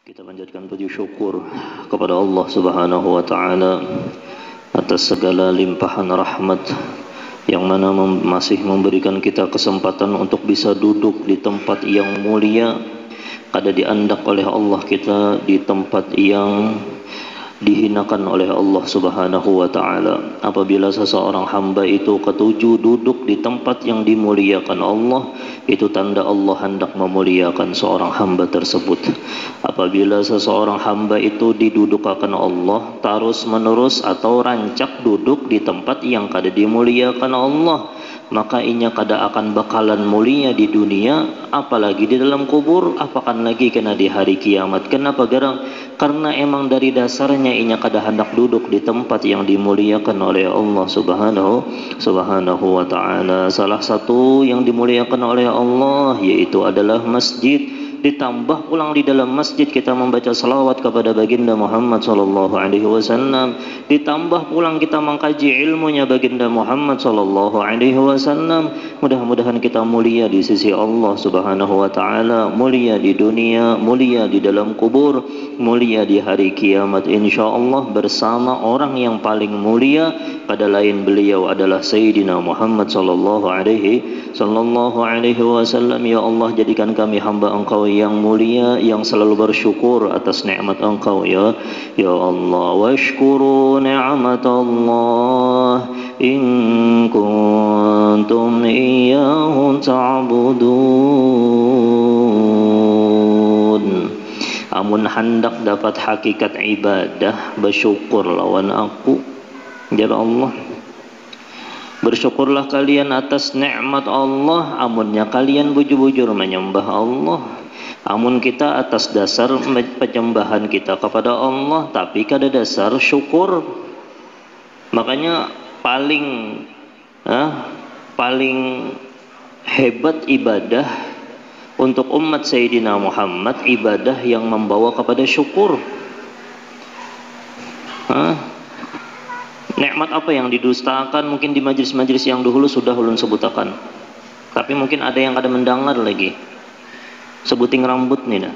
Kita panjatkan puji syukur kepada Allah Subhanahu wa taala atas segala limpahan rahmat yang mana masih memberikan kita kesempatan untuk bisa duduk di tempat yang mulia, kada diandak oleh Allah kita di tempat yang dihinakan oleh Allah Subhanahu wa taala. Apabila seseorang hamba itu ketujuh duduk di tempat yang dimuliakan Allah, itu tanda Allah hendak memuliakan seorang hamba tersebut. Apabila seseorang hamba itu didudukakan Allah terus menerus atau rancak duduk di tempat yang kada dimuliakan Allah, maka inya kada akan bakalan mulia di dunia, apalagi di dalam kubur, apakan lagi kena di hari kiamat. Kenapa garang? Karena emang dari dasarnya inya kada hendak duduk di tempat yang dimuliakan oleh Allah Subhanahu wa taala. Salah satu yang dimuliakan oleh Allah yaitu adalah masjid. Ditambah pulang di dalam masjid kita membaca salawat kepada baginda Muhammad sallallahu alaihi wasallam, ditambah pulang kita mengkaji ilmunya baginda Muhammad sallallahu alaihi wasallam. Mudah-mudahan kita mulia di sisi Allah Subhanahu wa taala, mulia di dunia, mulia di dalam kubur, mulia di hari kiamat insyaallah bersama orang yang paling mulia, pada lain beliau adalah Sayyidina Muhammad sallallahu alaihi wasallam. Ya Allah, jadikan kami hamba Engkau yang mulia, yang selalu bersyukur atas nikmat Engkau ya Allah. Washkuru ni'matallah in kuntum iyyahu ta'budun. Amun hendak dapat hakikat ibadah, bersyukur lawan aku ya Allah. Bersyukurlah kalian atas nikmat Allah, amunnya kalian bujur-bujur menyembah Allah. Amun kita atas dasar penyembahan kita kepada Allah tapi kada dasar syukur, makanya paling hebat ibadah untuk umat Sayyidina Muhammad, ibadah yang membawa kepada syukur. Nikmat apa yang didustakan? Mungkin di majlis-majlis yang dahulu sudah ulun sebutakan, tapi mungkin ada yang kada mendengar lagi. Sebuting rambut nih dah.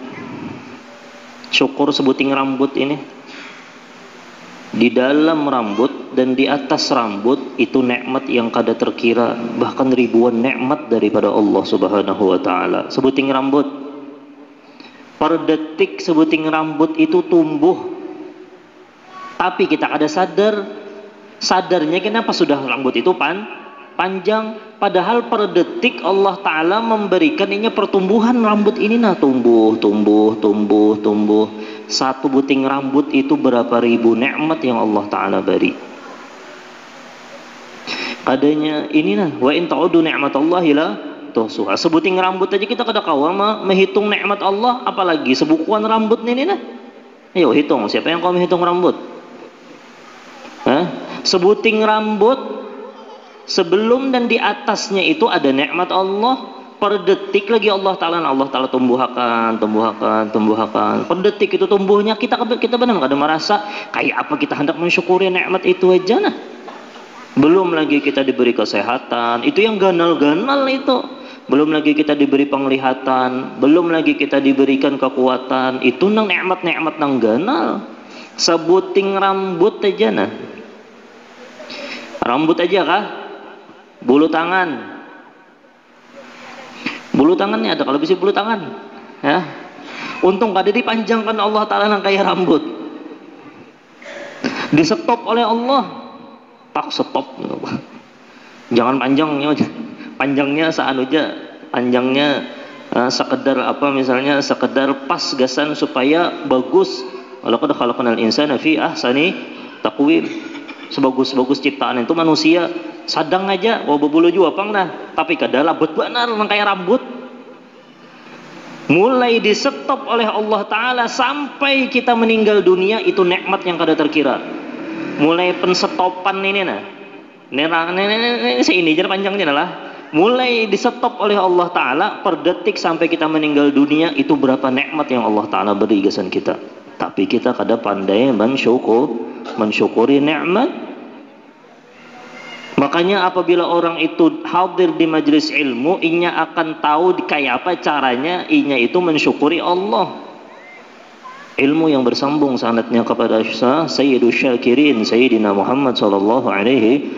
Syukur sebuting rambut ini. Di dalam rambut dan di atas rambut itu nikmat yang kada terkira, bahkan ribuan nikmat daripada Allah Subhanahu wa taala. Sebuting rambut. Per detik sebuting rambut itu tumbuh. Tapi kita kada sadar. Sadarnya kenapa sudah rambut itu panjang, padahal per detik Allah Ta'ala memberikan ini pertumbuhan rambut ini tumbuh. Satu buting rambut itu berapa ribu nikmat yang Allah Ta'ala beri. Adanya ini wa in ta'udu ni'matallahi la tuhsuha. Sebuting rambut aja kita kada kawa menghitung nikmat Allah, apalagi sebukuan rambut ini nah. Ayo hitung, siapa yang kau menghitung rambut? Sebuting rambut sebelum dan di atasnya itu ada nikmat Allah. Per detik lagi Allah Ta'ala tumbuhkan. Per detik itu tumbuhnya kita benar kada merasa kayak apa kita hendak mensyukuri nikmat itu aja nah. Belum lagi kita diberi kesehatan, itu yang ganal-ganal itu. Belum lagi kita diberi penglihatan, belum lagi kita diberikan kekuatan, itu nang nikmat-nikmat nang ganal. Sebuting rambut aja nah. Rambut aja kah? Bulu tangan. Bulu tangannya ada, kalau bisa bulu tangan. Ya. Untung kada dipanjangkan Allah Ta'ala nang kayak rambut. Disetop oleh Allah. Tak stop. Jangan panjangnya aja. Panjangnya seanuja. Panjangnya sekedar apa misalnya, sekedar pas gasan supaya bagus. Walaqad khalaqnal insana fi ahsani taqwim. Sebagus-bagus ciptaan itu manusia sadang aja berbulu juapang nah, tapi kada labet benar nang kayak rambut. Mulai disetop oleh Allah Ta'ala sampai kita meninggal dunia, itu nikmat yang kada terkira. Mulai pensetopan ini nah, ini jadi panjangnya lah. Mulai disetop oleh Allah Ta'ala per detik sampai kita meninggal dunia, itu berapa nikmat yang Allah Ta'ala beri gasan kita. Tapi kita kada pandai mensyukuri nikmat. Makanya apabila orang itu hadir di majelis ilmu, inya akan tahu kayak apa caranya inya itu mensyukuri Allah. ilmu yang bersambung sanadnya kepada Sayyidus Syakirin Sayyidina Muhammad sallallahu alaihi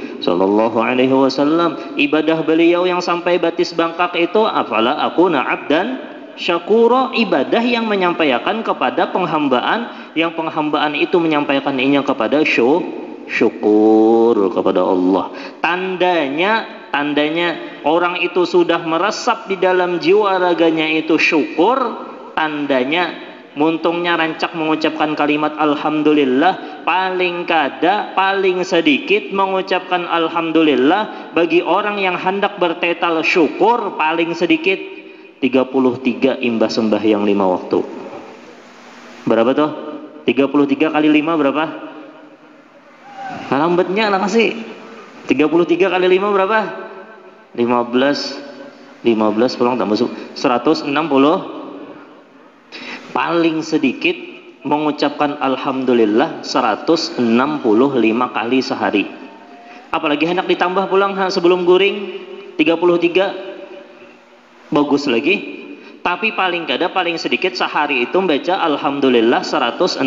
wasallam. Ibadah beliau yang sampai batis bangkak itu, afala akuna abdan syakura, ibadah yang menyampaikan kepada penghambaan, yang penghambaan itu menyampaikan inya kepada syukur kepada Allah. Tandanya orang itu sudah meresap di dalam jiwa raganya itu syukur. Tandanya muntungnya rancak mengucapkan kalimat alhamdulillah, paling kada paling sedikit mengucapkan alhamdulillah bagi orang yang hendak bertetal syukur paling sedikit 33 imbas sembahyang 5 waktu. Berapa tuh? 33 kali 5 berapa? Lambatnya lah kasih. 33 kali 5 berapa? 15 pulang tambah 160. Paling sedikit mengucapkan alhamdulillah 165 kali sehari. Apalagi hendak ditambah pulang sebelum guring 33. Bagus lagi. Tapi paling kada paling sedikit sehari itu membaca alhamdulillah 165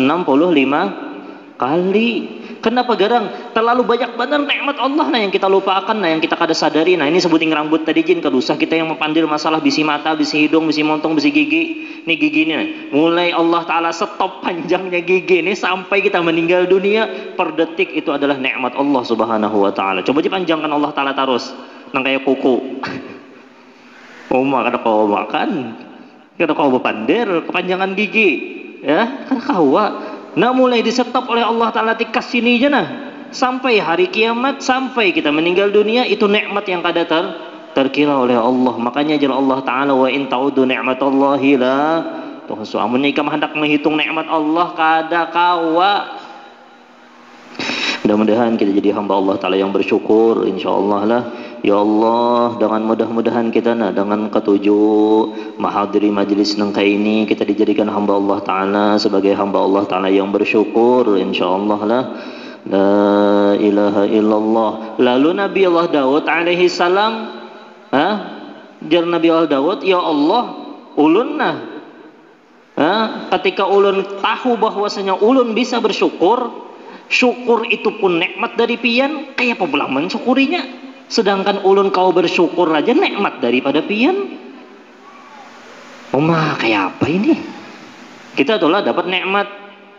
kali. Kenapa garang? Terlalu banyak benar nikmat Allah nah yang kita lupakan, nah yang kita kada sadari. Nah ini sebuting rambut tadi jin kedusah kita yang mempandir masalah bisi mata, bisi hidung, bisi montong, bisi gigi. Nih gigi nih, mulai Allah Ta'ala stop panjangnya gigi ini sampai kita meninggal dunia per detik itu adalah nikmat Allah Subhanahu wa Ta'ala. Coba dipanjangkan Allah Ta'ala terus nang kayak kuku. Oma kada kau makan, kada kau berpandir kepanjangan gigi, ya kada kawa. Nah mulai disetop oleh Allah Ta'ala tikas sini aja nah sampai hari kiamat, sampai kita meninggal dunia, itu nikmat yang kada terkira oleh Allah. Makanya jalla Allah Ta'ala wa in ta'udu ni'matallahi la tuhsu. Amunnya ikam hendak menghitung nikmat Allah kada kawa. Mudah-mudahan kita jadi hamba Allah Ta'ala yang bersyukur insyaallah lah. Ya Allah, dengan mudah-mudahan kita dengan ketujuh mahadiri majlis nangka ini kita dijadikan hamba Allah Ta'ala sebagai hamba Allah Ta'ala yang bersyukur insyaallah lah. La ilaha illallah. Lalu Nabi Allah Daud alaihi salam, jar Nabi Allah Daud, ya Allah, ulun ketika ulun tahu bahwasanya ulun bisa bersyukur, syukur itu pun nikmat dari pian, kayak apa pula mensyukurinya? Sedangkan ulun kau bersyukur aja nikmat daripada pian. Oma kayak apa ini? Kita itulah dapat nikmat,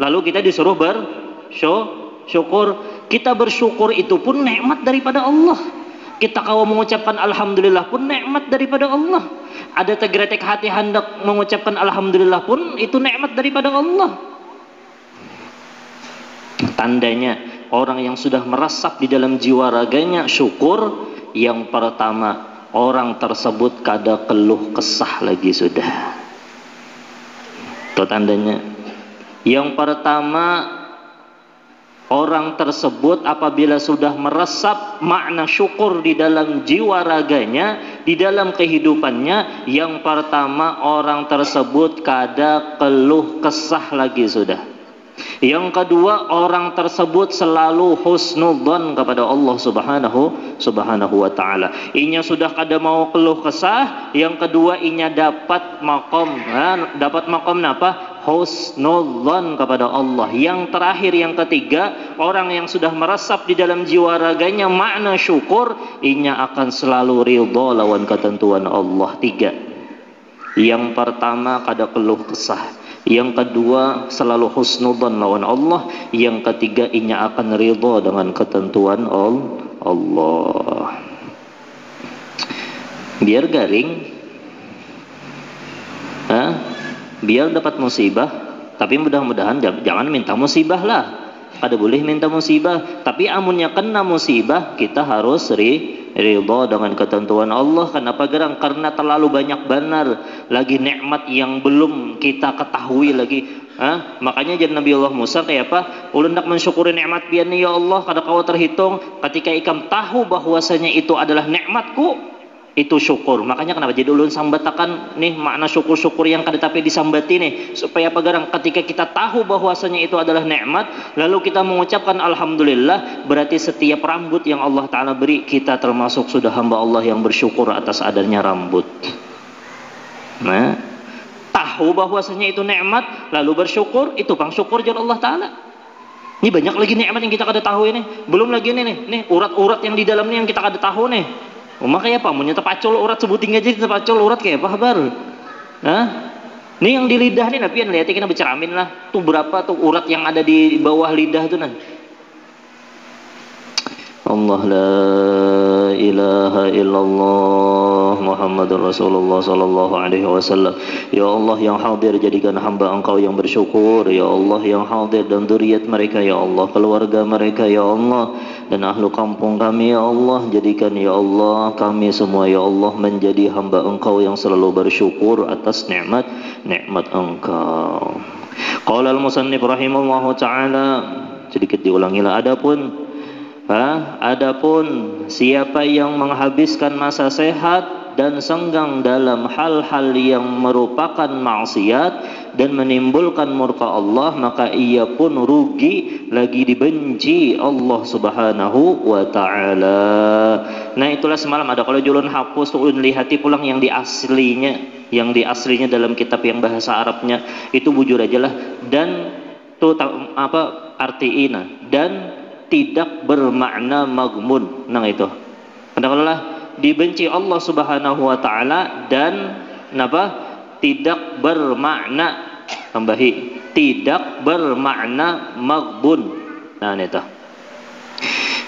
lalu kita disuruh bersyukur. Kita bersyukur itu pun nikmat daripada Allah. Kita kau mengucapkan alhamdulillah pun nikmat daripada Allah. Ada tegretek hati hendak mengucapkan alhamdulillah pun itu nikmat daripada Allah. Tandanya orang yang sudah meresap di dalam jiwa raganya syukur, yang pertama orang tersebut kada keluh kesah lagi sudah. Itu tandanya. Yang pertama, orang tersebut apabila sudah meresap makna syukur di dalam jiwa raganya, di dalam kehidupannya, yang pertama orang tersebut kada keluh kesah lagi sudah. Yang kedua, orang tersebut selalu husnudzon kepada Allah Subhanahu wa Ta'ala. Inya sudah kada mau keluh kesah. Yang kedua, inya dapat makom apa? Husnudzon kepada Allah. Yang terakhir, yang ketiga, orang yang sudah meresap di dalam jiwa raganya makna syukur, inya akan selalu ridha lawan ketentuan Allah. 3. Yang pertama, kada keluh kesah. Yang kedua, selalu husnudzon lawan Allah. Yang ketiga, inya akan ridha dengan ketentuan Allah. Biar garing, biar dapat musibah, tapi mudah-mudahan jangan minta musibah lah. Kada boleh minta musibah, tapi amunnya kena musibah kita harus ridha dengan ketentuan Allah. Kenapa gerang? Karena terlalu banyak benar lagi nikmat yang belum kita ketahui lagi. Makanya jadi Nabi Allah Musa kayak apa? Ulun nak mensyukuri nikmat pian ya Allah kada kau terhitung. Ketika ikam tahu bahwasanya itu adalah nikmatku, itu syukur. Makanya kenapa jadi ulun sambatakan nih makna syukur-syukur yang kada tapi disambati nih, supaya apa garang ketika kita tahu bahwasanya itu adalah nikmat lalu kita mengucapkan alhamdulillah, berarti setiap rambut yang Allah Ta'ala beri kita termasuk sudah hamba Allah yang bersyukur atas adanya rambut. Nah, tahu bahwasanya itu nikmat lalu bersyukur, itu pang syukur jar Allah taala. Ini banyak lagi nikmat yang kita kada tahu ini. Belum lagi nih urat-urat yang di dalamnya yang kita kada tahu nih. Makanya apa? Mun terpacul urat sebuting aja terpacul urat kayak apa kabar? Hah? Ini yang di lidah nih napian lihat kita berceramin lah. Tuh berapa tuh urat yang ada di bawah lidah tuh nan. Allah la ilaha illallah Muhammadur Rasulullah sallallahu alaihi wasallam. Ya Allah yang hadir, jadikan hamba Engkau yang bersyukur. Ya Allah yang hadir dan zuriat mereka, ya Allah keluarga mereka, ya Allah dan ahlu kampung kami, ya Allah jadikan ya Allah kami semua ya Allah menjadi hamba Engkau yang selalu bersyukur atas nikmat Engkau. Qala al-musannif rahimahullahu taala, sedikit diulangilah, adapun siapa yang menghabiskan masa sehat dan senggang dalam hal-hal yang merupakan maksiat dan menimbulkan murka Allah, maka ia pun rugi lagi dibenci Allah Subhanahu wa taala. Nah, itulah semalam ada kalau julun hapus tuh ulun lihati pulang yang di aslinya dalam kitab yang bahasa Arabnya itu bujur aja lah, dan tuh apa artiina dan tidak bermakna magmun. Nah itu katakanlah dibenci Allah Subhanahu wa taala dan tidak bermakna tambahi tidak bermakna magbun. Nah itu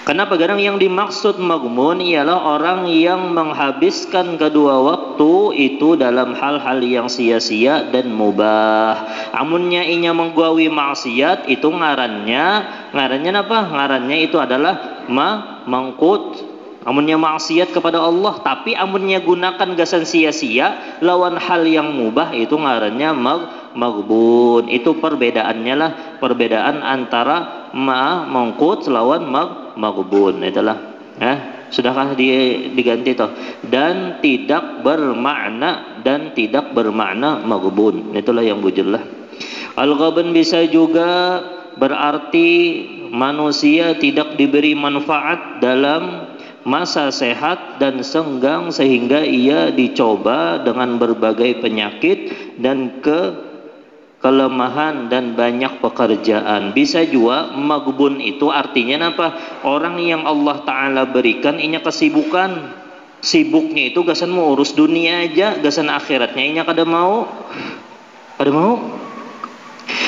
kenapa garang yang dimaksud magmun ialah orang yang menghabiskan kedua waktu itu dalam hal-hal yang sia-sia dan mubah. Amunnya inya menggawi maksiat itu ngarannya apa? Ngarannya itu adalah mangkut. Amunnya maksiat kepada Allah, tapi amunnya gunakan gasan sia-sia lawan hal yang mubah itu ngarannya magbun. Itu perbedaannya lah, perbedaan antara mangkut lawan magbun. Itulah. Sudahkah diganti toh? Dan tidak bermakna magbun. Itulah yang bujurlah. Al-ghaban bisa juga berarti manusia tidak diberi manfaat dalam masa sehat dan senggang sehingga ia dicoba dengan berbagai penyakit dan kelemahan dan banyak pekerjaan. Bisa juga magbun itu artinya apa? Orang yang Allah Ta'ala berikan inya kesibukan, sibuknya itu gasan mau urus dunia aja, gasan akhiratnya inya kada mau.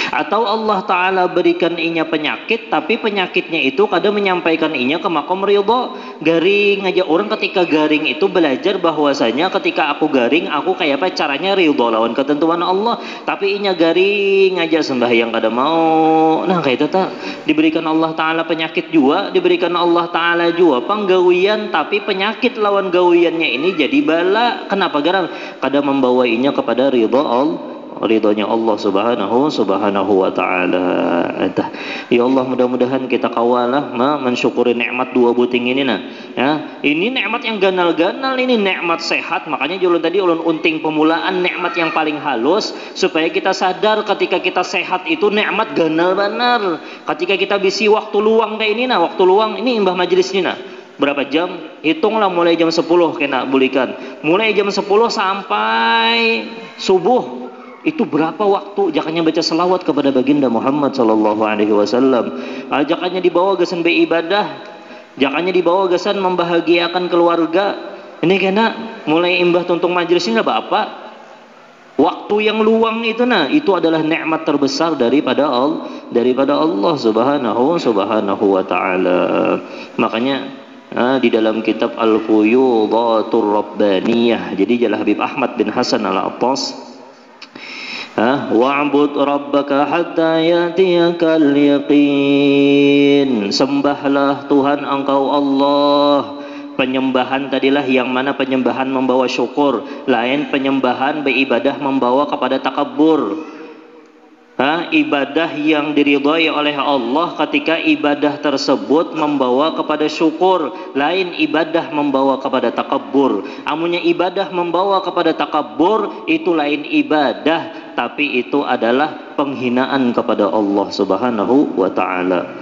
Atau Allah Ta'ala berikan inya penyakit, tapi penyakitnya itu kadang menyampaikan inya ke makom ridho. Garing aja orang ketika garing itu belajar bahwasanya ketika aku garing aku kayak apa caranya ridho lawan ketentuan Allah. Tapi inya garing aja sembahyang kada mau. Nah kayak itu tak diberikan Allah Ta'ala penyakit juga, diberikan Allah Ta'ala juga penggawian, tapi penyakit lawan gawiannya ini jadi bala. Kenapa garang? Kada membawa inya kepada ridhonya Allah subhanahu wa ta'ala. Ya Allah, mudah-mudahan kita kawalah mensyukuri nikmat dua buting ini nah. Ya, ini nikmat yang ganal-ganal, ini nikmat sehat. Makanya julun tadi ulun unting pemulaan nikmat yang paling halus supaya kita sadar ketika kita sehat itu nikmat ganal benar. Ketika kita bisi waktu luang kayak ini nah, waktu luang ini imbah majelis ini nah. Berapa jam? Hitunglah mulai jam 10 kena bulikan. Mulai jam 10 sampai subuh. Itu berapa waktu jakannya baca selawat kepada baginda Muhammad sallallahu alaihi wasallam. Jakannya dibawa gasan beribadah, jakannya dibawa gasan membahagiakan keluarga. Ini kena mulai imbah tuntung majelis ini apa? Waktu yang luang itu nah, itu adalah nikmat terbesar daripada Allah subhanahu wa taala. Makanya di dalam kitab Al-Fuyudatur Rabbaniyah, jadi Jalal Habib Ahmad bin Hasan Al-Attas, wa'bud rabbaka hatta yatiyakal yaqin, sembahlah Tuhan engkau Allah. Penyembahan tadilah yang mana penyembahan membawa syukur, lain penyembahan beribadah membawa kepada takabur. Ibadah yang diridhai oleh Allah ketika ibadah tersebut membawa kepada syukur, lain ibadah membawa kepada takabur. Amunnya ibadah membawa kepada takabur itu lain ibadah, tapi itu adalah penghinaan kepada Allah subhanahu wa ta'ala.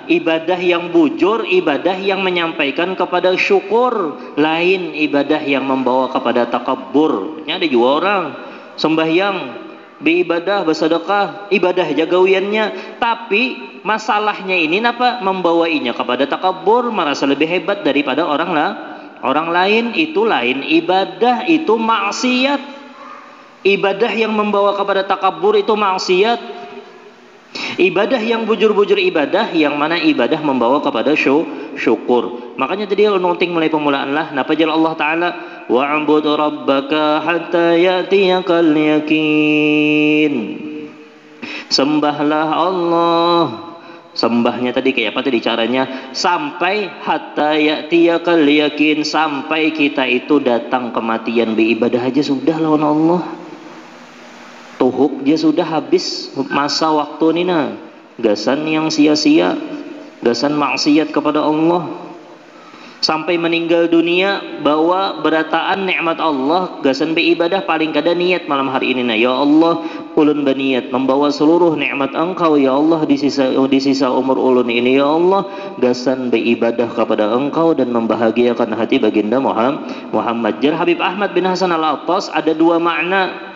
Ibadah yang bujur, ibadah yang menyampaikan kepada syukur, lain ibadah yang membawa kepada takabur. Ini ada juga orang sembahyang, beribadah, bersedekah, ibadah jagawiannya. Tapi masalahnya ini apa? Membawainya kepada takabur, merasa lebih hebat daripada orang lain. Itu lain ibadah, itu maksiat. Ibadah yang membawa kepada takabur itu maksiat. Ibadah yang bujur-bujur ibadah, yang mana ibadah membawa kepada syukur. Makanya tadi nunting mulai pemulaan lah. Napa jalla Allah Ta'ala wa'bud rabbaka hatta ya'tiyakal yakin. Sembahlah Allah. Sembahnya tadi kayak apa tadi caranya? Sampai hatta ya'tiyakal yakin, sampai kita itu datang kematian. Beribadah aja sudah lawan Allah. Tuhuk dia sudah habis masa waktu nina, gasan yang sia-sia, gasan maksiat kepada Allah. Sampai meninggal dunia bawa berataan nikmat Allah, gasan beribadah paling kada niat malam hari ini. Ya Allah, ulun berniat membawa seluruh nikmat Engkau ya Allah di sisa umur ulun ini ya Allah, gasan beribadah kepada Engkau dan membahagiakan hati baginda Muhammad. Jar Habib Ahmad bin Hasan Al-Attas, ada dua makna.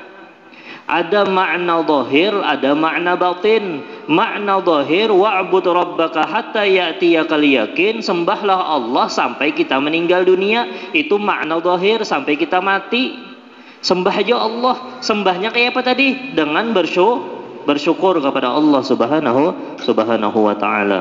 Ada makna zahir, ada makna batin. Makna zahir, wa'bud rabbaka hatta ya'tiyakal yakin, sembahlah Allah sampai kita meninggal dunia. Itu makna zahir, sampai kita mati. Sembah aja Allah. Sembahnya kayak apa tadi? Dengan bersyukur kepada Allah subhanahu wa ta'ala.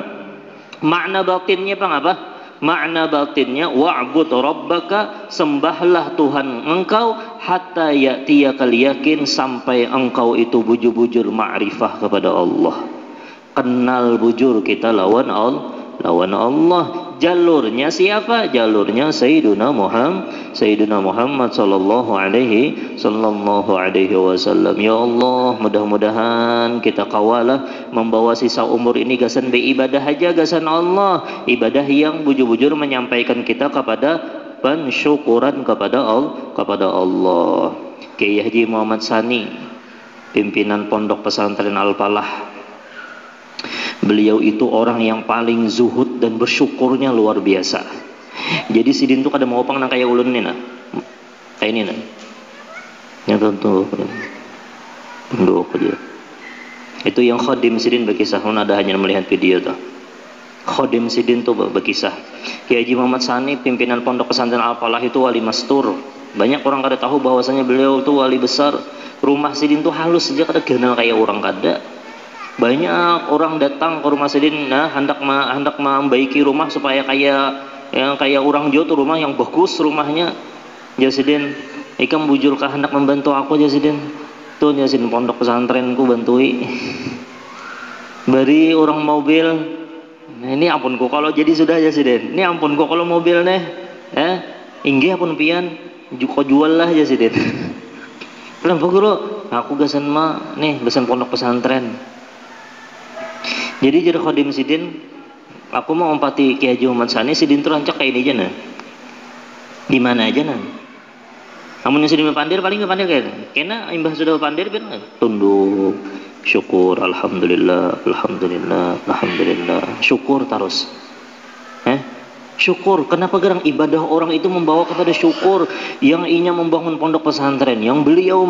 Makna batinnya apa? Makna batinnya wa'bud rabbaka, sembahlah Tuhan engkau hatta ya'tiyakal yakin, sampai engkau itu bujur-bujur ma'rifah kepada Allah. Kenal bujur kita lawan Allah. Jalurnya siapa? Jalurnya Sayyiduna Muhammad sallallahu alaihi wasallam. Ya Allah, mudah-mudahan kita kawalah membawa sisa umur ini gasan beribadah aja, gasan Allah. Ibadah yang bujur-bujur menyampaikan kita kepada pensyukuran kepada Allah. Kiai Haji Muhammad Sani, pimpinan Pondok Pesantren Al-Falah. Beliau itu orang yang paling zuhud dan bersyukurnya luar biasa. Jadi sidin tuh kada mau pang nang kayak ulun nih nah. Kayak ini nah. Yang tentu tunduk aja. Itu yang khadim sidin berkisah, ada hanya melihat video tuh. Khadim sidin tuh berkisah. Kiai Haji Muhammad Sani, pimpinan Pondok Pesantren Al-Falah itu wali mastur. Banyak orang kada tahu bahwasanya beliau itu wali besar. Rumah sidin tuh halus saja kada kenal kayak orang kada. Banyak orang datang ke rumah sidin, hendak membaiki rumah supaya kayak orang Jawa tuh rumah yang bagus rumahnya. Ya sidin, ikam bujur kah hendak membantu aku ya sidin. Tuh ya sidin, pondok pesantrenku bantui. Bari orang mobil. Nah, ini ampunku kalau jadi sudah ya sidin. Ini ampunku kalau mobil nih. Inggih apun pian, jual lah ya sidin. Bilang guru, aku gasan nih gasan pondok pesantren. Jadi jadi khadim sidin, aku mau empati Kiai Haji Muhammad Sani, sidin tuh rancak kayak ini aja nah. Di mana aja nah. Namun yang sidin pandir paling pandir kayak, kena imbah sudah pandir biar tunduk, syukur, alhamdulillah, syukur terus. Syukur. Kenapa gerang ibadah orang itu membawa kepada syukur? Yang inya membangun pondok pesantren, yang beliau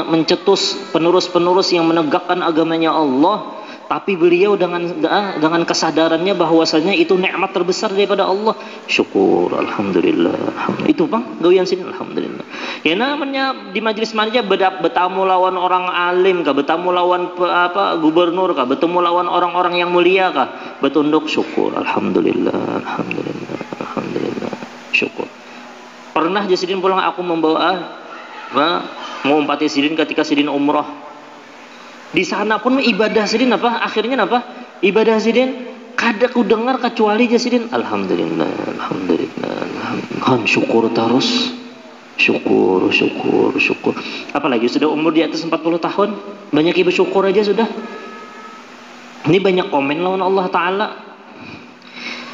mencetus penerus-penerus yang menegakkan agamanya Allah. Tapi beliau dengan kesadarannya bahwasanya itu nikmat terbesar daripada Allah. Syukur, alhamdulillah. Itu bang, gawian sini alhamdulillah. Ya namanya di majelis manja bertamu lawan orang alim kah, bertamu lawan gubernur kah, bertemu lawan orang-orang yang mulia kah, bertunduk syukur, alhamdulillah. Syukur. Pernah Sidin pulang aku membawa mau empati Sidin ketika Sidin umrah. Di sana pun ibadah sidin apa? Akhirnya apa? Ibadah sidin kada ku dengar kecuali sidin alhamdulillah. Kan syukur terus. Syukur. Apalagi sudah umur di atas 40 tahun, banyak ibu syukur aja sudah. Ini banyak komen lawan Allah Ta'ala.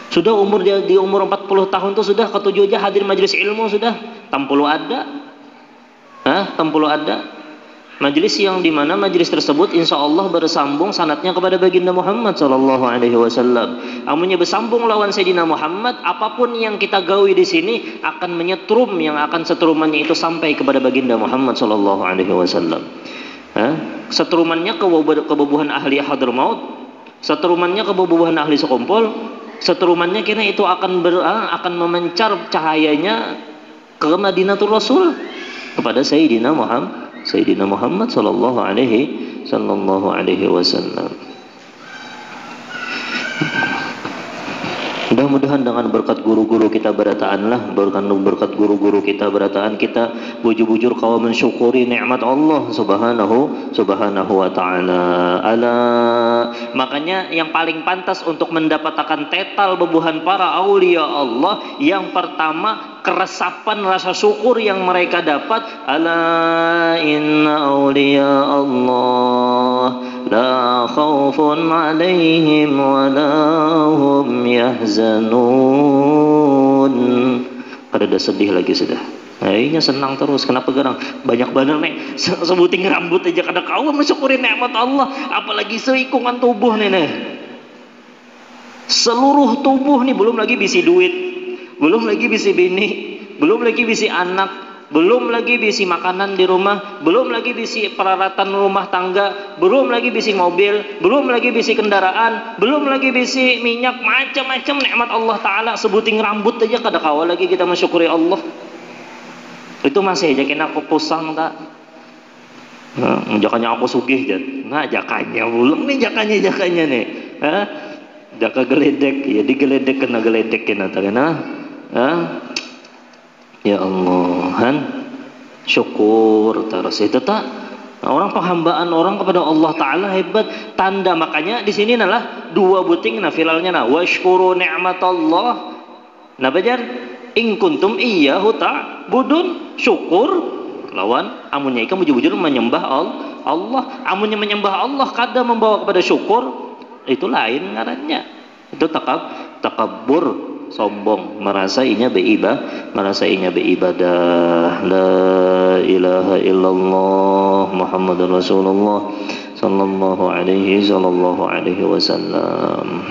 Sudah umur di umur 40 tahun tuh sudah ketujuh aja hadir majelis ilmu sudah. Tampulu ada. Majelis yang dimana majelis tersebut insya Allah bersambung sanadnya kepada baginda Muhammad sallallahu alaihi wasallam. Amunnya bersambung lawan Sayyidina Muhammad, apapun yang kita gawi di sini akan menyetrum, yang akan setrumannya itu sampai kepada baginda Muhammad sallallahu alaihi wasallam. Setrumannya kebubuhan ahli Hadramaut, setrumannya kebubuhan ahli Sekumpul, setrumannya kira itu akan memencar cahayanya ke Madinatul Rasul kepada Sayyidina Muhammad sallallahu alaihi wasallam. Mudah-mudahan dengan berkat guru-guru kita berataan berkat guru-guru kita berataan kita bujur-bujur kau mensyukuri nikmat Allah subhanahu wa ta'ala. Makanya yang paling pantas untuk mendapatkan tetal bebuhan para aulia Allah, yang pertama keresapan rasa syukur yang mereka dapat. Ala inna aulia Allah la khaufun alaihim wa la hum yahzanun. Kada sedih lagi sudah. Akhirnya senang terus. Kenapa garang? Banyak bener nih sebuting rambut aja kada kau mensyukuri nikmat Allah, apalagi seikungan tubuh nih. Seluruh tubuh nih, belum lagi bisi duit, belum lagi bisi bini, belum lagi bisi anak, belum lagi bisi makanan di rumah, belum lagi bisi peralatan rumah tangga, belum lagi bisi mobil, belum lagi bisi kendaraan, belum lagi bisi minyak, macam-macam nikmat Allah Ta'ala. Sebuting rambut aja kada kawal lagi kita mensyukuri Allah. Itu masih aja kena aku pusang tak? Jakannya aku sugih jan. Nah jakannya belum nih, jakannya nih. Jaka geledek, ya digeledek kena geledek kena tak kena. Ya Allah, syukur terus itu tak. Orang penghambaan orang kepada Allah Ta'ala hebat. Tanda makanya di sini adalah dua buting nafilalnya nah. Washkuru ni'matallah. Nah bajar in kuntum iyyahu ta'budun. Syukur lawan amunnya ikan bujur-bujur menyembah Allah. Amunnya menyembah Allah kada membawa kepada syukur, itu lain ngarannya. Itu takabbur, sombong, merasa inya beribadah. La ilaha illallah Muhammadur Rasulullah sallallahu alaihi wasallam.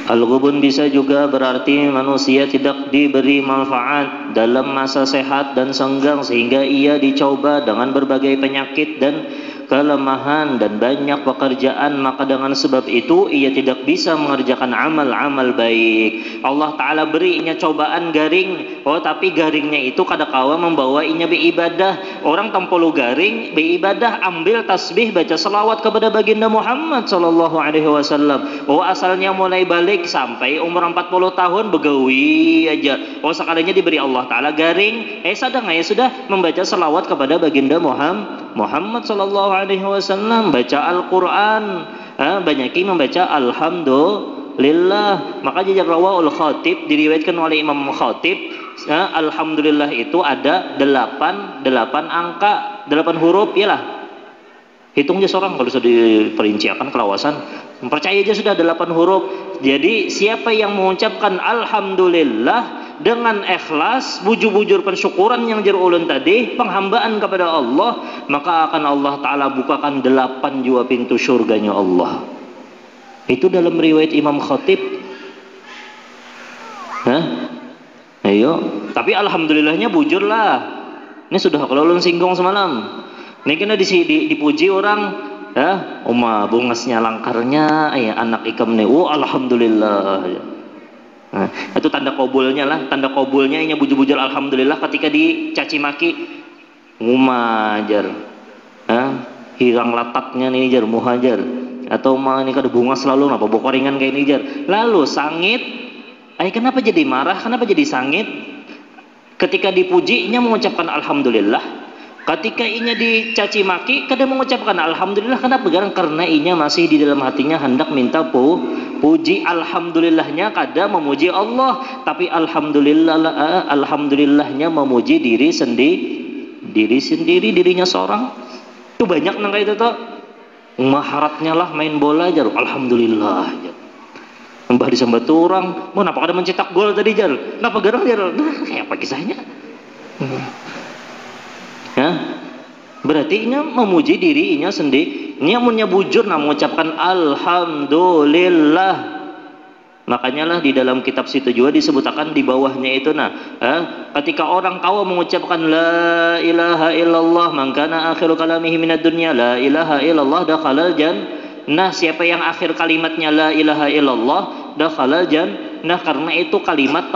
Al-ghubun bisa juga berarti manusia tidak diberi manfaat dalam masa sehat dan senggang, sehingga ia dicoba dengan berbagai penyakit dan kelemahan dan banyak pekerjaan, maka dengan sebab itu ia tidak bisa mengerjakan amal-amal baik. Allah Ta'ala beri inya cobaan garing, tapi garingnya itu kada kawa membawa inya beribadah. Orang tampolu garing beribadah, ambil tasbih, baca selawat kepada baginda Muhammad sallallahu alaihi wasallam. Asalnya mulai balik sampai umur 40 tahun begawi aja. Sekalinya diberi Allah Ta'ala garing, sadang ya sudah membaca selawat kepada baginda Muhammad sallallahu alaihi wasallam, baca Al-Quran, banyakin membaca Alhamdulillah. Maka jejak rawahul Khatib diriwayatkan oleh Imam Khatib, Alhamdulillah itu ada 8 angka, 8 huruf, yalah. Hitung aja seorang kalau sudah diperinciakan kelawasan. Percaya aja sudah 8 huruf. Jadi siapa yang mengucapkan Alhamdulillah dengan ikhlas, bujur-bujur pensyukuran yang ulun tadi, penghambaan kepada Allah, maka akan Allah Ta'ala bukakan 8 jua pintu surganya Allah. Itu dalam riwayat Imam Khatib. Ayo, tapi alhamdulillahnya bujur lah. Ini sudah kalau ulun singgung semalam. Ini kena dipuji orang, bungasnya langkarnya, anak ikam nih, alhamdulillah. Nah, itu tanda kabulnya lah, tanda kabulnya ini bujur-bujur alhamdulillah ketika dicaci maki, ngumajar, hilang lataknya nih jar, muhajar, atau mah ini kada bunga selalu, apa bokoringan kayak ini jar, lalu sangit, kenapa jadi marah, kenapa jadi sangit? Ketika dipuji, inya mengucapkan alhamdulillah. Ketika inya dicaci maki, kada mengucapkan alhamdulillah. Kenapa? Karena inya masih di dalam hatinya hendak minta puji. Alhamdulillahnya kada memuji Allah, tapi alhamdulillahnya memuji diri sendiri, dirinya seorang. Itu banyak nang kayak itu tuh. Maharatnya lah main bola jar, alhamdulillah. Mbah disambat orang, mau napa kada mencetak gol tadi jar? Napa garang jar? Nah, kayak apa kisahnya? Ya, berarti nya memuji dirinya sendiri. Nya mun bujur na mengucapkan alhamdulillah. Makanya lah di dalam kitab situ juga disebutkan di bawahnya itu ketika orang kawa mengucapkan la ilaha illallah, man kana akhiru kalamihi minad dunya la ilaha illallah dakhalal jannah. Siapa yang akhir kalimatnya la ilaha illallah dakhalal jannah, karena itu kalimat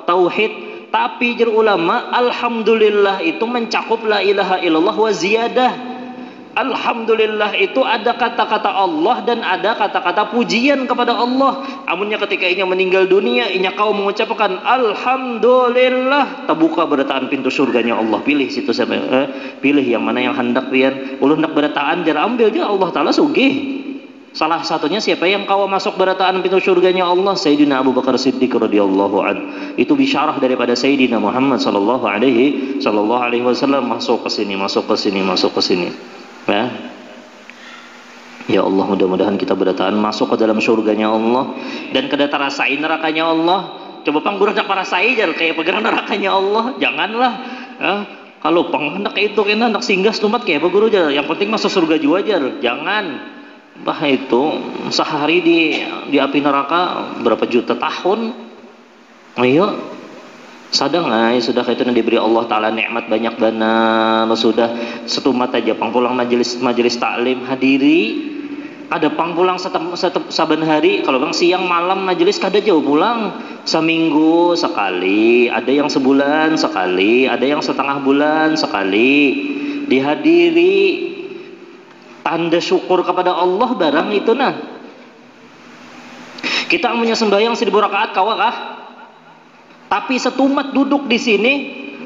tauhid. Tapi jar ulama, alhamdulillah itu mencakup la ilaha illallah wa ziyadah. Alhamdulillah itu ada kata-kata Allah dan ada kata-kata pujian kepada Allah. Amunnya ketika inya meninggal dunia, inya kau mengucapkan alhamdulillah, terbuka berataan pintu surganya Allah. Pilih situ siapa? Pilih yang mana yang hendak pian. Ulun hendak berataan jar ambil aja, Allah taala sugih. Salah satunya siapa yang kau masuk berataan pintu surganya Allah? Sayyidina Abu Bakar Siddiq radhiyallahu an. Itu bisyarah daripada Sayyidina Muhammad sallallahu alaihi wasallam, masuk ke sini, masuk ke sini, masuk ke sini. Ya Allah, mudah-mudahan kita berataan masuk ke dalam surganya Allah dan kada terasain nerakanya Allah. Coba pang guru nak parasai jar kayak pegang nerakanya Allah, janganlah. Kalau pang hendak itu kena hendak singgah stumat kayak apa guru jar, yang penting masuk surga juga jar. Jangan. Bah itu sehari di api neraka berapa juta tahun. Ayo sadang sudah itu diberi Allah Ta'ala nikmat banyak dana, sudah setumat aja pangpulang majelis taklim hadiri, ada pangpulang saban hari, kalau bang siang malam majelis kada jauh pulang, seminggu sekali, ada yang sebulan sekali, ada yang setengah bulan sekali dihadiri. Tanda syukur kepada Allah barang itu kita punya sembahyang 1000 rakaat kawakah? Tapi setumat duduk di sini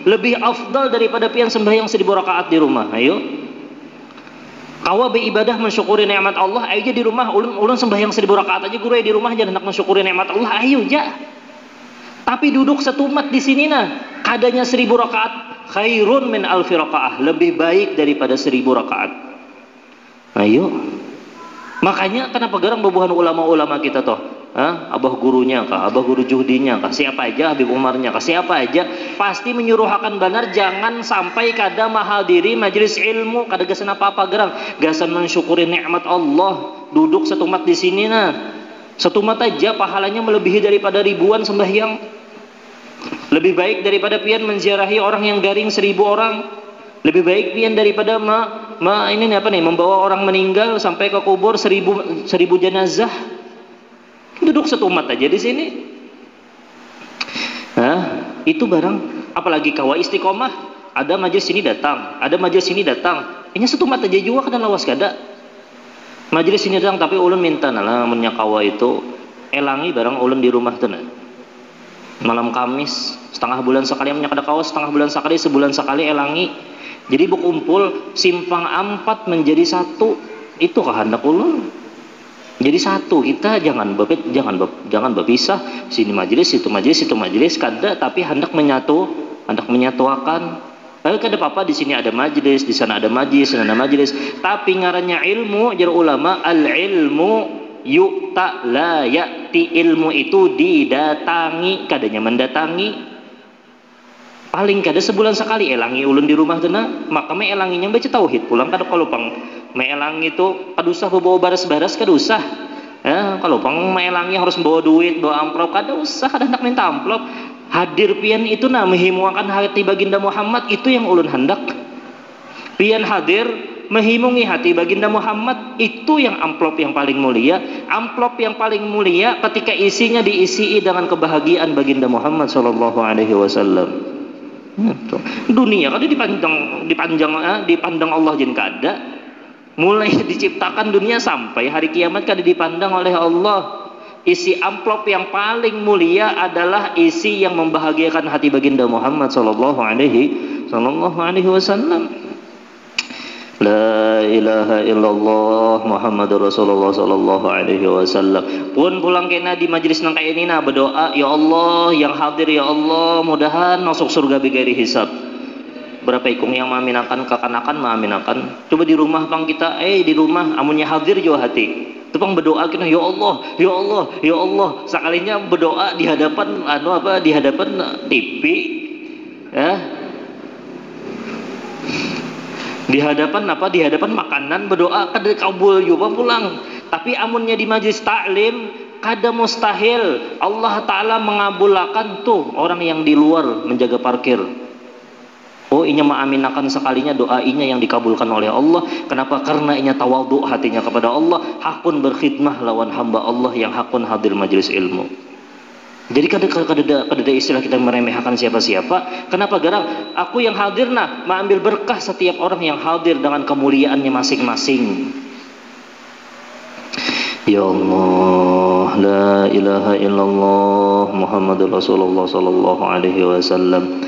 lebih afdal daripada pian sembahyang 1000 rakaat di rumah. Ayo. Kawa beribadah mensyukuri nikmat Allah, ayo di rumah ulun sembahyang 1000 rakaat aja guru di rumah aja hendak mensyukuri nikmat Allah, ayo ja. Tapi duduk setumat di sini kadanya 1000 rakaat khairun min alfi rakaat, lebih baik daripada 1000 rakaat. Ayo. Makanya kenapa garang bebuhan ulama-ulama kita toh? Abah gurunya kah, abah guru juhdinya kah, siapa aja, Habib Umarnya kah, siapa aja pasti menyuruhakan benar, jangan sampai kada mahal diri majelis ilmu, kada gasan apa-apa gerang, gasan mensyukuri nikmat Allah, duduk setumat di sini setumat aja pahalanya melebihi daripada ribuan sembahyang, lebih baik daripada pian menziarahi orang yang garing 1000 orang, lebih baik pian daripada membawa orang meninggal sampai ke kubur 1000 jenazah. Duduk setumat aja di sini. Itu barang. Apalagi kawa istiqomah, ada majelis sini datang, ada majelis sini datang. Ini setumat aja juga kada lawas kada. Majelis sini datang tapi ulun minta mennya kawa itu elangi barang ulun di rumah tuh malam Kamis setengah bulan sekali mennya kada kawa, setengah bulan sekali, sebulan sekali elangi. Jadi berkumpul simpang 4 menjadi satu. Itu kehendak ulun. Jadi satu, kita jangan berpisah, sini majelis, situ majelis, situ majelis, kada, tapi hendak menyatuakan. Lalu kada apa-apa di sini ada majelis, di sana ada majelis, di sana ada majelis. Tapi ngarannya ilmu, jar ulama, al ilmu yu'ta la ya'ti, ilmu itu didatangi, kadanya mendatangi. Paling kada sebulan sekali elangi ulun di rumah tuh maka elanginya baca tauhid pulang kada. Kalau pang meelangi itu kada usah bawa baras-baras, kada usah. Kalau pang meelangi harus bawa duit, bawa amplop, kada usah, kada hendak minta amplop. Hadir pian itu menghimuakan hati baginda Muhammad, itu yang ulun hendak. Pian hadir menghimungi hati baginda Muhammad, itu yang amplop yang paling mulia. Amplop yang paling mulia ketika isinya diisi dengan kebahagiaan baginda Muhammad sallallahu alaihi wasallam. Dunia kada dipandang Allah jen kada. Mulai diciptakan dunia sampai hari kiamat kada dipandang oleh Allah. Isi amplop yang paling mulia adalah isi yang membahagiakan hati baginda Muhammad sallallahu alaihi wasallam. La ilaha illallah Muhammadur Rasulullah sallallahu alaihi wasallam. Pun pulang kena di majelis nang kaya ini berdoa, ya Allah yang hadir, ya Allah mudahan masuk surga bigari hisab. Berapa ikung yang maaminakan kekanakan maaminakan. Coba di rumah bang kita, di rumah amunnya hadir juga hati. Itu bang berdoa kita, ya Allah, ya Allah, ya Allah. Sekalinya berdoa di hadapan di hadapan TV, Di hadapan apa? Di hadapan makanan berdoa kada kabul juga pulang. Tapi amunnya di majlis taklim kada mustahil Allah Ta'ala mengabulkan tuh orang yang di luar menjaga parkir. Oh, inya mengaminakan sekalinya doa inya yang dikabulkan oleh Allah. Kenapa? Karena inya tawadhu hatinya kepada Allah, hakun berkhidmah lawan hamba Allah yang hakun hadir majlis ilmu. Jadi kada istilah kita meremehkan siapa-siapa. Kenapa? Garang aku yang hadir nah mengambil berkah setiap orang yang hadir dengan kemuliaannya masing-masing. Ya Allah, la ilaha illallah Muhammadur Rasulullah sallallahu alaihi wasallam.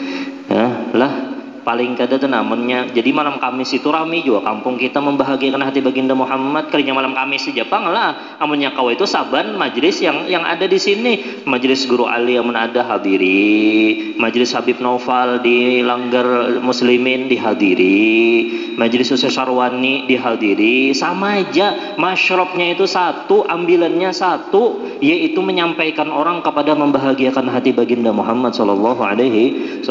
Ya, lah paling kada tuh namanya. Jadi malam Kamis itu rame juga kampung kita membahagiakan hati baginda Muhammad. Kalinya malam Kamis di Jepang lah. Amunnya kau itu saban majlis yang ada di sini. Majlis Guru Ali yang ada hadiri. Majlis Habib Naufal di Langgar Muslimin dihadiri. Majlis Ustaz Sarwani dihadiri. Sama aja. Masyrabnya itu satu, ambilannya satu, yaitu menyampaikan orang kepada membahagiakan hati baginda Muhammad sallallahu alaihi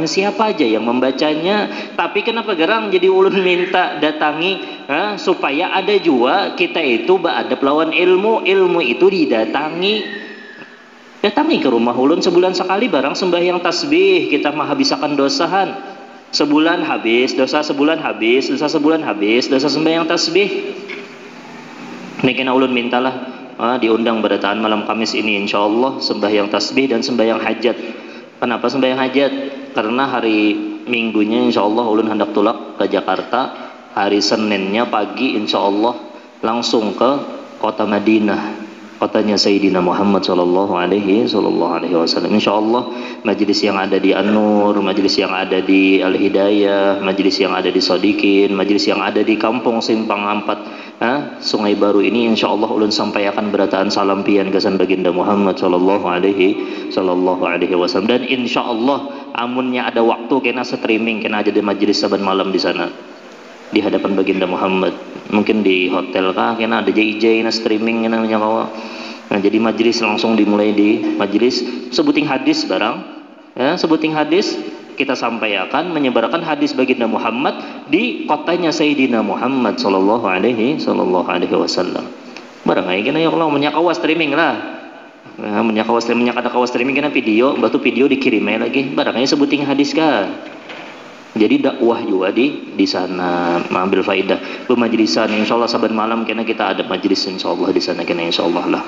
siapa aja yang membacanya. Tapi kenapa gerang jadi ulun minta datangi supaya ada juga kita itu beradab lawan ilmu itu didatangi ke rumah ulun sebulan sekali barang sembahyang tasbih kita menghabiskan dosahan sebulan habis dosa sebulan habis dosa sembahyang tasbih. Ini kena ulun mintalah diundang berataan malam Kamis ini insyaallah sembahyang tasbih dan sembahyang hajat. Kenapa sembahyang hajat? Karena hari Minggunya insyaallah ulun hendak tulak ke Jakarta, hari Seninnya pagi insyaallah langsung ke kota Madinah, kotanya Sayyidina Muhammad sallallahu alaihi wasallam. Insyaallah majlis yang ada di An-Nur, majlis yang ada di Al-Hidayah, majlis yang ada di Sadikin, majlis yang ada di Kampung Simpang Ampat Sungai Baru ini insyaallah ulun sampaikan berataan salam pian gasan baginda Muhammad sallallahu alaihi wasallam. Dan insyaallah amunnya ada waktu kena streaming kena ada di majlis saban malam di sana di hadapan baginda Muhammad. Mungkin di hotel kah kena ada JJ na streaming kena kawa. Nah, jadi majlis langsung dimulai di majlis sebuting hadis barang sebuting hadis kita sampaikan menyebarkan hadis baginda Muhammad di kotanya Sayyidina Muhammad sallallahu alaihi wasallam. Barang ai kena ya Allah menyakawa streaming lah. Menyakawa streaming kena video, batu video dikirimnya lagi. Barang ai sebuting hadis kah. Jadi dakwah juga di sana mengambil faidah. Bermajlisan insyaallah saban malam kena kita ada majlis insyaallah di sana kena insyaallah lah.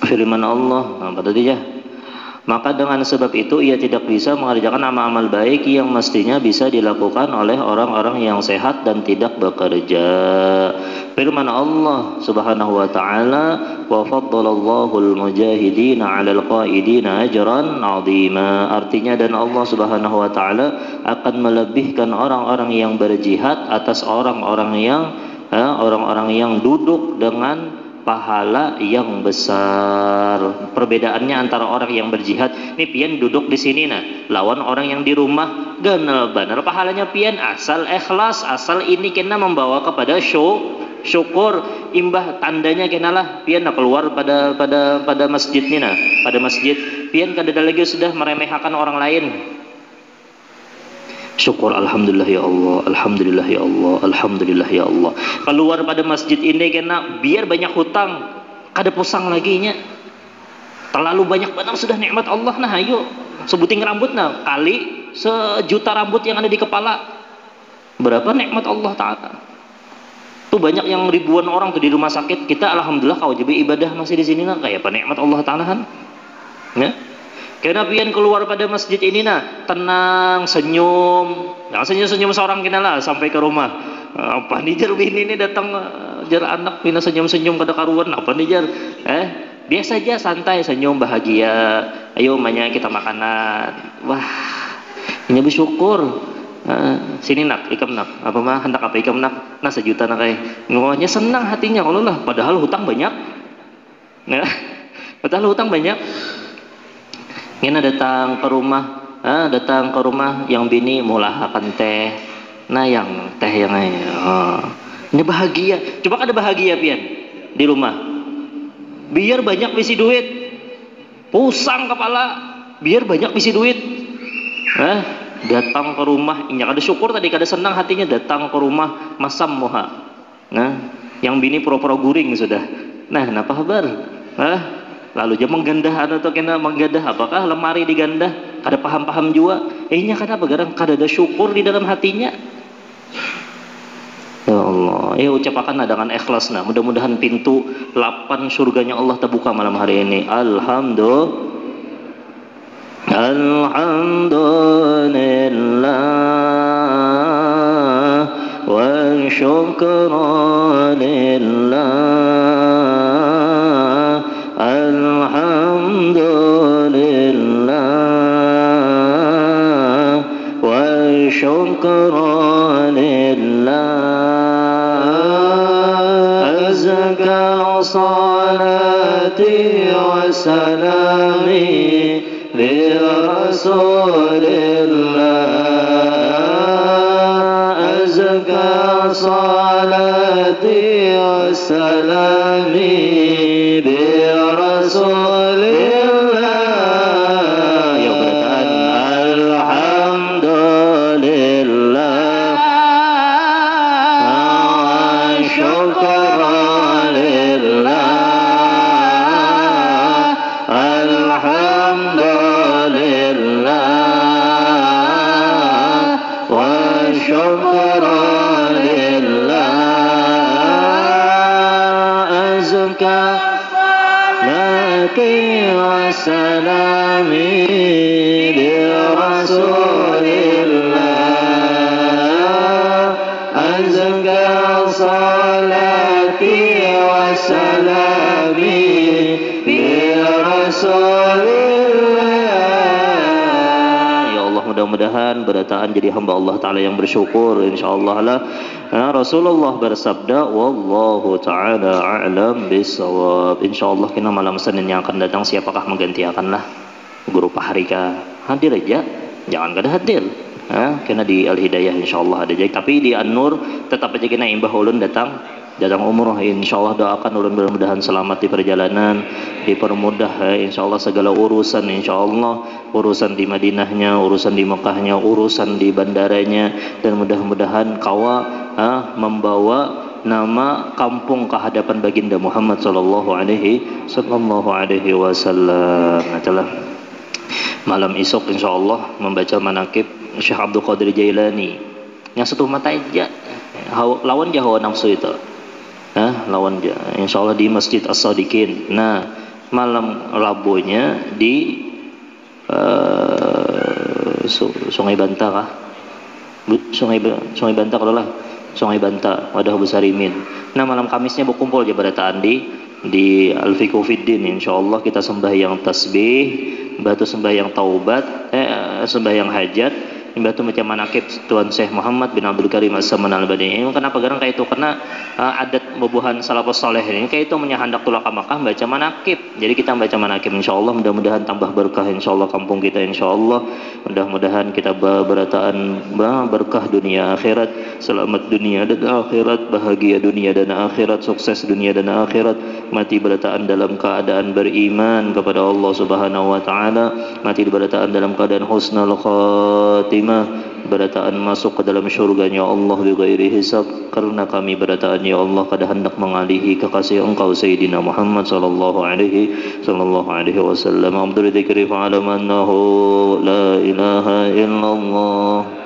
Firman Allah pada dia. Maka dengan sebab itu ia tidak bisa mengerjakan amal-amal baik yang mestinya bisa dilakukan oleh orang-orang yang sehat dan tidak bekerja. Firman Allah Subhanahu wa taala, "Wa faddalallahu al-mujahidina 'alal qa'idina ajran 'azima." Artinya dan Allah Subhanahu wa taala akan melebihkan orang-orang yang berjihad atas orang-orang yang duduk dengan pahala yang besar. Perbedaannya antara orang yang berjihad, ini pian duduk di sini nah, lawan orang yang di rumah ganal banar pahalanya pian asal ikhlas, asal ini kena membawa kepada syukur, imbah tandanya kena lah pian keluar pada masjid ini nah, pada masjid pian kada lagi sudah meremehkan orang lain. Syukur alhamdulillah ya Allah, alhamdulillah ya Allah, alhamdulillah ya Allah. Keluar pada masjid ini kena biar banyak hutang, kada pusang lagi nya. Terlalu banyak benar sudah nikmat Allah nah ayo sebuting rambut nah kali sejuta rambut yang ada di kepala. Berapa nikmat Allah taala. Tuh banyak yang ribuan orang tuh di rumah sakit, kita alhamdulillah kau jadi ibadah masih di sini nah kayak apa nikmat Allah taala kan. Ya? Karena pian keluar pada masjid ini nah tenang senyum, jangan senyum seorang kena lah sampai ke rumah. Apa nih jar bini ini datang jar anak pina senyum kada karuan apa nih jar? Biasa aja santai senyum bahagia. Ayo manya kita makanan. Wah ini bersyukur. Sini nak ikam nak apa mah hendak apa ikam nak sejuta nak kayak ngomongnya senang hatinya kalau lah padahal hutang banyak. Ya, padahal hutang banyak. Ini datang ke rumah yang bini mulahakan teh nah yang teh yang ini bahagia. Coba kada bahagia pian di rumah biar banyak bisi duit pusang kepala biar banyak bisi duit datang ke rumah, inyak ada syukur tadi, kada senang hatinya, datang ke rumah masam moha. Nah, yang bini pura-pura guring sudah. Nah, kenapa kabar? Nah, lalu dia menggandah atau kena menggandah, apakah lemari digandah? Kada paham-paham juga. Nya kenapa? Garang kada ada syukur di dalam hatinya. Ya Allah, ucapakan dengan ikhlas. Nah, mudah-mudahan pintu 8 surganya Allah terbuka malam hari ini. Alhamdulillah wa syukranillah. Alhamdulillah wa syukranillah. أزكى صلاتي وسلامي برسول الله. أزكى صلاتي وسلامي برسول الله. يا بركان الحمد لله شكر لله. الحمد لله والشكر لله. أزكى صلاتي وسلامي لرسول الله. أزكى صلاتي وسلامي برسول الله. Ya Allah, mudah-mudahan berataan jadi hamba Allah Ta'ala yang bersyukur, insyaallah lah. Rasulullah bersabda, wallahu ta'ala a'lam bisawab. Insyaallah kena malam Senin yang akan datang siapakah menggantikanlah guru Paharika hadir aja, jangan kada hadir. Kena di Al-Hidayah insyaallah ada aja, tapi di An-Nur tetap aja kena imbah ulun datang umroh. Insyaallah doakan ulun mudah-mudahan selamat di perjalanan, dipermudah insyaallah segala urusan, insyaallah urusan di Madinahnya, urusan di Mekahnya, urusan di bandaranya, dan mudah-mudahan kawa membawa nama kampung ke hadapan baginda Muhammad sallallahu alaihi wasallam. Adalah malam esok insyaallah membaca manaqib Syekh Abdul Qadir Jailani yang satu mata aja, lawan dia hawa nafsu itu. Lawan dia insyaallah di Masjid As-Sadiqin. Nah, malam Rabunya di Sungai Banta kah? Sungai Banta kalau lah, Sungai Banta Wadah Besarimin. Nah, malam Kamisnya berkumpul aja berataan di Al-Fiqhu Fiddin. Insyaallah kita sembahyang tasbih, batu sembahyang taubat, sembahyang hajat, batu macam manaqib Tuan Syekh Muhammad bin Abdul Karim As-Saman Al-Bani. Kenapa garang kayak itu? Karena adat bubuhan salafus saleh ini kayak itu menyahandak tulak Makkah baca manaqib. Jadi kita baca manaqib insyaallah, mudah-mudahan tambah berkah insyaallah kampung kita insyaallah. Mudah-mudahan kita berataan berkah dunia akhirat, selamat dunia dan akhirat, bahagia dunia dan akhirat, sukses dunia dan akhirat, mati berataan dalam keadaan beriman kepada Allah Subhanahu wa taala, mati berataan dalam keadaan husnul khatimah, berataan masuk ke dalam syurganya Allah bighairi hisab, karena kami berataan ya Allah kada hendak mengalihi kekasih Engkau Sayyidina Muhammad sallallahu alaihi wasallam. Abdul dzikri fa'alam annahu la ilaha illallah.